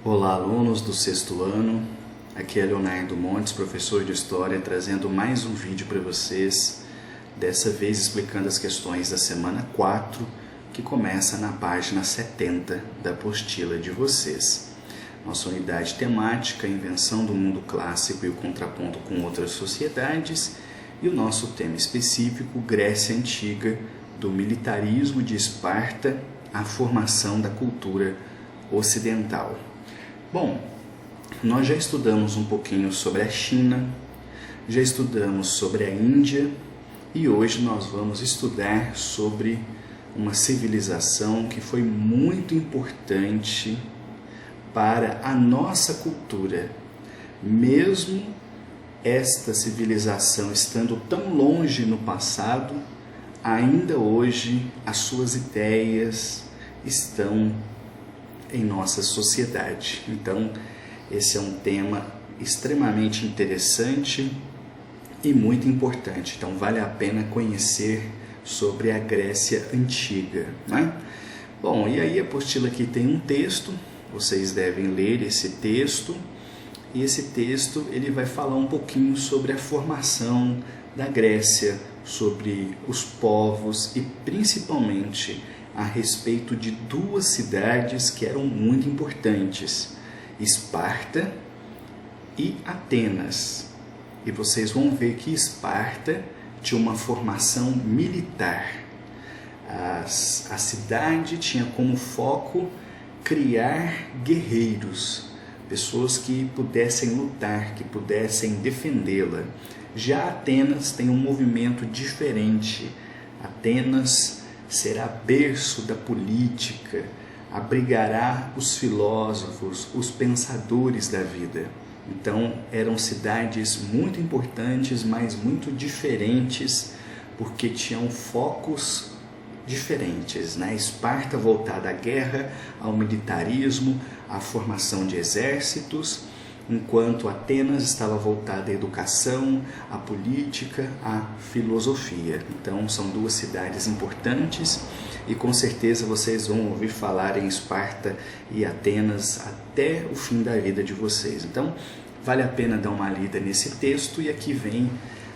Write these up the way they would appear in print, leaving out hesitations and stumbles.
Olá, alunos do sexto ano. Aqui é Leonardo Montes, professor de História, trazendo mais um vídeo para vocês, dessa vez explicando as questões da semana 4, que começa na página 70 da apostila de vocês. Nossa unidade temática, a invenção do mundo clássico e o contraponto com outras sociedades, e o nosso tema específico, Grécia Antiga, do militarismo de Esparta à formação da cultura ocidental. Bom, nós já estudamos um pouquinho sobre a China, já estudamos sobre a Índia e hoje nós vamos estudar sobre uma civilização que foi muito importante para a nossa cultura. Mesmo esta civilização estando tão longe no passado, ainda hoje as suas ideias estão em nossa sociedade. Então, esse é um tema extremamente interessante e muito importante. Então, vale a pena conhecer sobre a Grécia Antiga, né? Bom, e aí a apostila aqui tem um texto, vocês devem ler esse texto, e esse texto ele vai falar um pouquinho sobre a formação da Grécia, sobre os povos e principalmente a respeito de duas cidades que eram muito importantes, Esparta e Atenas. E vocês vão ver que Esparta tinha uma formação militar. A cidade tinha como foco criar guerreiros, pessoas que pudessem lutar, que pudessem defendê-la. Já Atenas tem um movimento diferente. Atenas será berço da política, abrigará os filósofos, os pensadores da vida. Então, eram cidades muito importantes, mas muito diferentes, porque tinham focos diferentes, né? Esparta voltada à guerra, ao militarismo, à formação de exércitos, enquanto Atenas estava voltada à educação, à política, à filosofia. Então, são duas cidades importantes e com certeza vocês vão ouvir falar em Esparta e Atenas até o fim da vida de vocês. Então, vale a pena dar uma lida nesse texto e aqui vem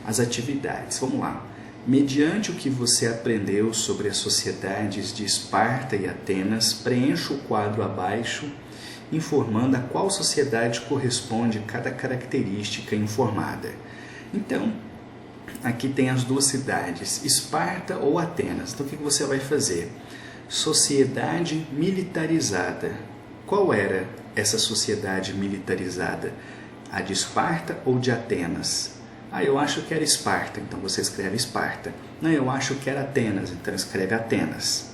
as atividades. Vamos lá. Mediante o que você aprendeu sobre as sociedades de Esparta e Atenas, preencha o quadro abaixo informando a qual sociedade corresponde cada característica informada. Então, aqui tem as duas cidades, Esparta ou Atenas. Então, o que você vai fazer? Sociedade militarizada. Qual era essa sociedade militarizada? A de Esparta ou de Atenas? Eu acho que era Esparta, então você escreve Esparta. Não, eu acho que era Atenas, então escreve Atenas.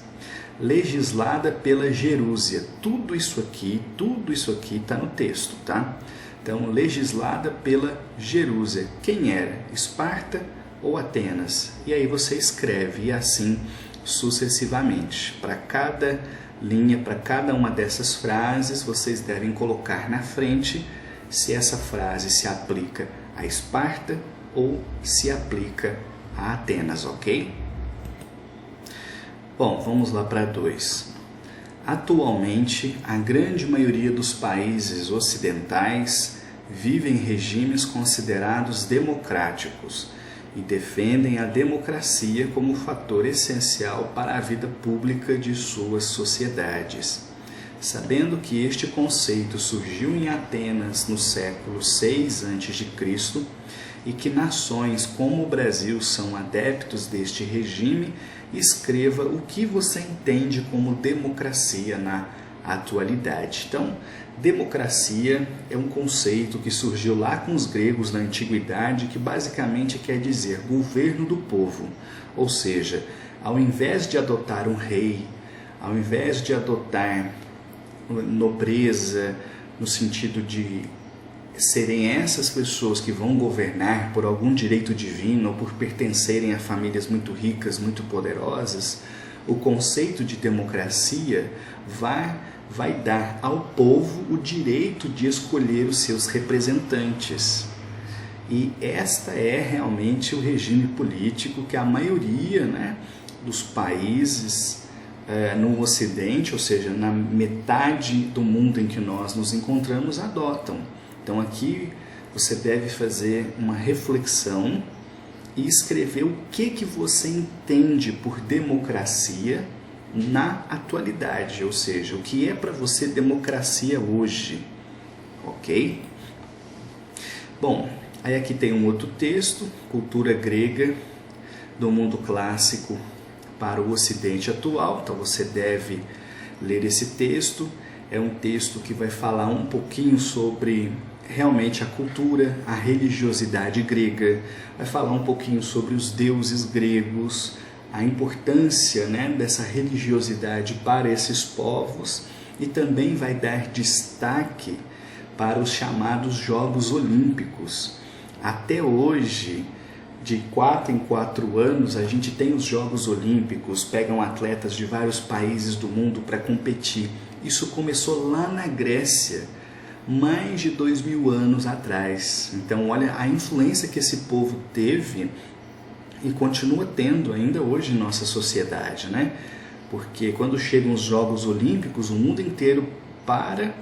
Legislada pela Gerúsia. Tudo isso aqui está no texto, tá? Então, legislada pela Gerúsia. Quem era? Esparta ou Atenas? E aí você escreve, e assim sucessivamente. Para cada linha, para cada uma dessas frases, vocês devem colocar na frente se essa frase se aplica a Esparta ou se aplica a Atenas, ok? Bom, vamos lá para 2. Atualmente, a grande maioria dos países ocidentais vivem em regimes considerados democráticos e defendem a democracia como fator essencial para a vida pública de suas sociedades. Sabendo que este conceito surgiu em Atenas no século 6 a.C. e que nações como o Brasil são adeptos deste regime, escreva o que você entende como democracia na atualidade. Então, democracia é um conceito que surgiu lá com os gregos na antiguidade, que basicamente quer dizer governo do povo. Ou seja, ao invés de adotar um rei, ao invés de adotar nobreza, no sentido de serem essas pessoas que vão governar por algum direito divino ou por pertencerem a famílias muito ricas, muito poderosas, o conceito de democracia vai dar ao povo o direito de escolher os seus representantes. E esta é realmente o regime político que a maioria, dos países no Ocidente, ou seja, na metade do mundo em que nós nos encontramos, adotam. Então aqui você deve fazer uma reflexão e escrever o que você entende por democracia na atualidade, ou seja, o que é para você democracia hoje, ok? Bom, aí aqui tem um outro texto, Cultura Grega do Mundo Clássico para o Ocidente Atual. Então você deve ler esse texto. É um texto que vai falar um pouquinho sobre realmente a cultura, a religiosidade grega, vai falar um pouquinho sobre os deuses gregos, a importância, né, dessa religiosidade para esses povos, e também vai dar destaque para os chamados Jogos Olímpicos. Até hoje, de 4 em 4 anos, a gente tem os Jogos Olímpicos, pegam atletas de vários países do mundo para competir. Isso começou lá na Grécia, mais de 2000 anos atrás. Então, olha a influência que esse povo teve e continua tendo ainda hoje em nossa sociedade, né? Porque quando chegam os Jogos Olímpicos, o mundo inteiro para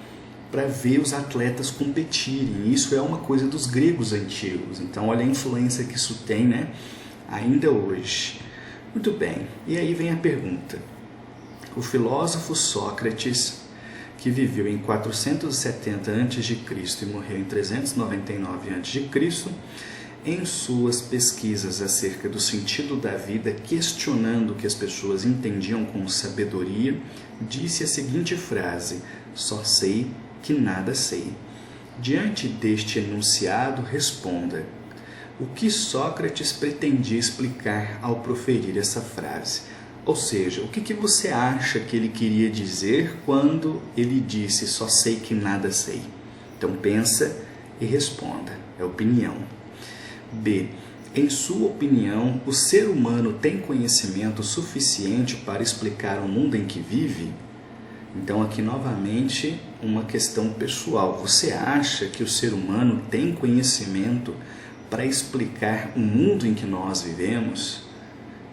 ver os atletas competirem. Isso é uma coisa dos gregos antigos. Então, olha a influência que isso tem, né? Ainda hoje. Muito bem. E aí vem a pergunta. O filósofo Sócrates, que viveu em 470 a.C. e morreu em 399 a.C., em suas pesquisas acerca do sentido da vida, questionando o que as pessoas entendiam como sabedoria, disse a seguinte frase: só sei que nada sei. Diante deste enunciado, responda: o que Sócrates pretendia explicar ao proferir essa frase? Ou seja, o que você acha que ele queria dizer quando ele disse só sei que nada sei? Então pensa e responda, é opinião. B. Em sua opinião, o ser humano tem conhecimento suficiente para explicar o mundo em que vive? Então aqui novamente uma questão pessoal. Você acha que o ser humano tem conhecimento para explicar o mundo em que nós vivemos?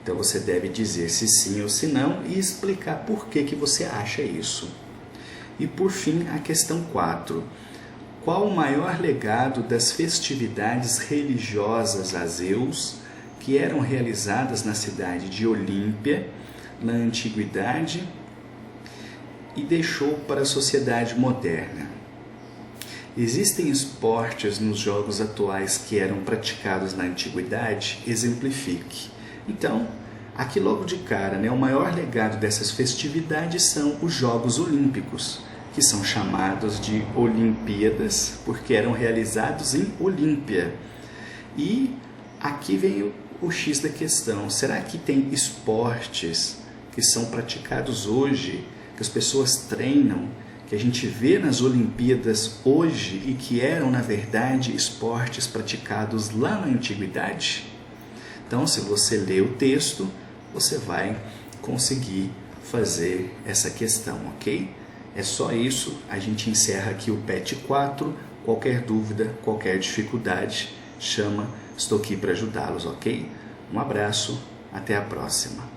Então você deve dizer se sim ou se não e explicar por que você acha isso. E por fim, a questão 4. Qual o maior legado das festividades religiosas a Zeus que eram realizadas na cidade de Olímpia, na antiguidade, e deixou para a sociedade moderna? Existem esportes nos jogos atuais que eram praticados na antiguidade? Exemplifique. Então, aqui logo de cara, né, o maior legado dessas festividades são os Jogos Olímpicos, que são chamados de Olimpíadas, porque eram realizados em Olímpia. E aqui vem o X da questão. Será que tem esportes que são praticados hoje, que as pessoas treinam, que a gente vê nas Olimpíadas hoje e que eram, na verdade, esportes praticados lá na antiguidade? Então, se você ler o texto, você vai conseguir fazer essa questão, ok? É só isso, a gente encerra aqui o PET 4. Qualquer dúvida, qualquer dificuldade, chama, estou aqui para ajudá-los, ok? Um abraço, até a próxima.